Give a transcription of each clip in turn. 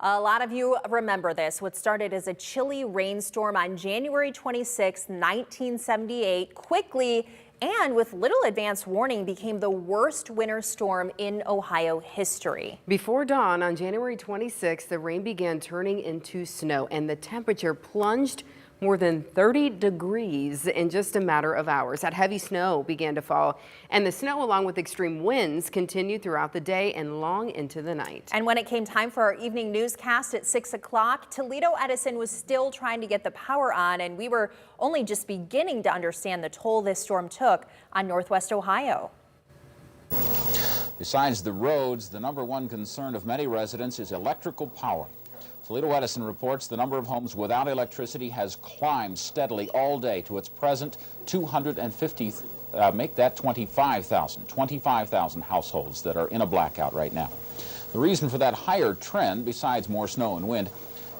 A lot of you remember this. What started as a chilly rainstorm on January 26, 1978, quickly and with little advance warning became the worst winter storm in Ohio history. Before dawn on January 26, the rain began turning into snow and the temperature plunged more than 30 degrees in just a matter of hours. That heavy snow began to fall, and the snow, along with extreme winds, continued throughout the day and long into the night. And when it came time for our evening newscast at 6 o'clock, Toledo Edison was still trying to get the power on, and we were only just beginning to understand the toll this storm took on Northwest Ohio. Besides the roads, the #1 concern of many residents is electrical power. Toledo Edison reports the number of homes without electricity has climbed steadily all day to its present 250, make that 25,000 households that are in a blackout right now. The reason for that higher trend, besides more snow and wind,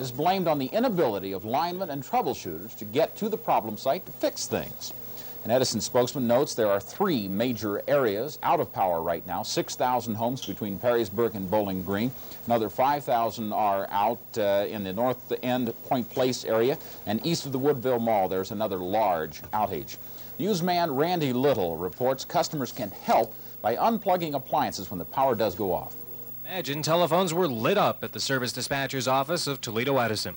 is blamed on the inability of linemen and troubleshooters to get to the problem site to fix things. An Edison spokesman notes there are 3 major areas out of power right now. 6,000 homes between Perrysburg and Bowling Green. Another 5,000 are out in the North End Point Place area. And east of the Woodville Mall, there's another large outage. Newsman Randy Little reports customers can help by unplugging appliances when the power does go off. Imagine telephones were lit up at the service dispatcher's office of Toledo Edison.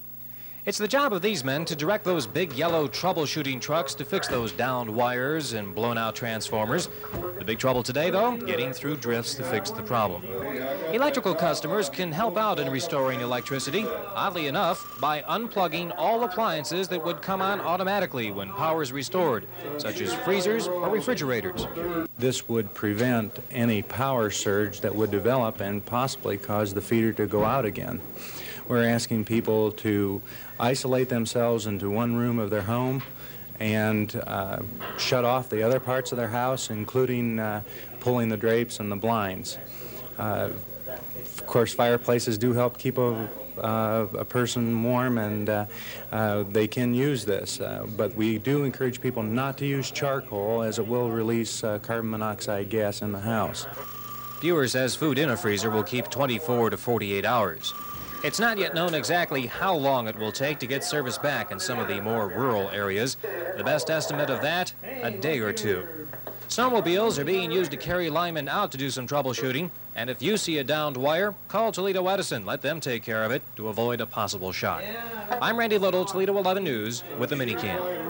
It's the job of these men to direct those big yellow troubleshooting trucks to fix those downed wires and blown out transformers. The big trouble today, though, getting through drifts to fix the problem. Electrical customers can help out in restoring electricity, oddly enough, by unplugging all appliances that would come on automatically when power is restored, such as freezers or refrigerators. This would prevent any power surge that would develop and possibly cause the feeder to go out again. We're asking people to isolate themselves into one room of their home and shut off the other parts of their house, including pulling the drapes and the blinds. Of course, fireplaces do help keep a person warm, and they can use this. But we do encourage people not to use charcoal, as it will release carbon monoxide gas in the house. Viewer says food in a freezer will keep 24 to 48 hours. It's not yet known exactly how long it will take to get service back in some of the more rural areas. The best estimate of that, a day or 2. Snowmobiles are being used to carry linemen out to do some troubleshooting. And if you see a downed wire, call Toledo Edison. Let them take care of it to avoid a possible shock. I'm Randy Little, Toledo 11 News with the minicam.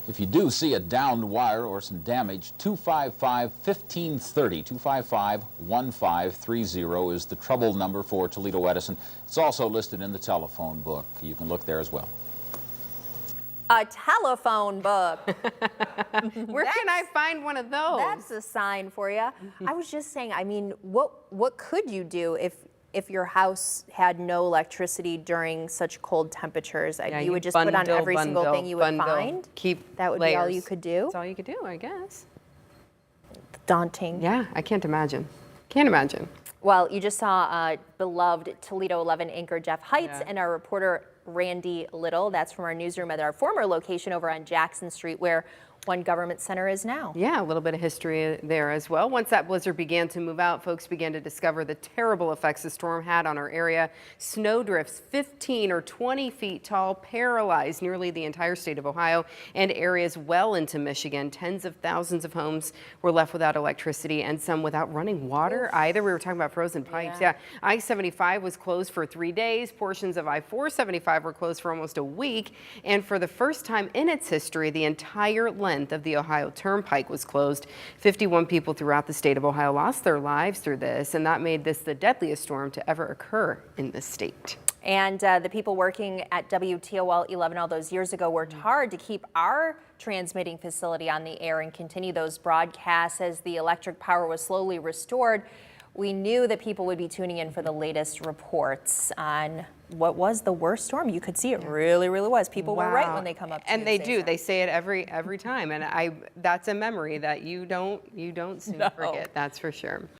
If you do see a downed wire or some damage, 255-1530, 255-1530 is the trouble number for Toledo Edison. It's also listed in the telephone book. You can look there as well. A telephone book. Where can I find one of those? That's a sign for you. I was just saying, I mean, what could you do if your house had no electricity during such cold temperatures? Yeah, you would just put on every single thing you would find? Keep that would layers. be all you could do? That's all you could do, I guess. Daunting. Yeah, I can't imagine. Can't imagine. Well, you just saw beloved Toledo 11 anchor Jeff Heitz and our reporter Randy Little. That's from our newsroom at our former location over on Jackson Street, where One Government Center is now. Yeah, a little bit of history there as well. Once that blizzard began to move out, folks began to discover the terrible effects the storm had on our area. Snow drifts 15 or 20 feet tall paralyzed nearly the entire state of Ohio and areas well into Michigan. Tens of thousands of homes were left without electricity and some without running water either. We were talking about frozen pipes. Yeah. I-75 was closed for 3 days. Portions of I-475 were closed for almost a week. And for the first time in its history, the entire length of the Ohio Turnpike was closed. 51 people throughout the state of Ohio lost their lives through this, and that made this the deadliest storm to ever occur in the state. And the people working at WTOL 11 all those years ago worked hard to keep our transmitting facility on the air and continue those broadcasts as the electric power was slowly restored. We knew that people would be tuning in for the latest reports on what was the worst storm. You could see it really, really was. People were right when they come up to and they do. They say it every time, and that's a memory that you don't soon forget. That's for sure.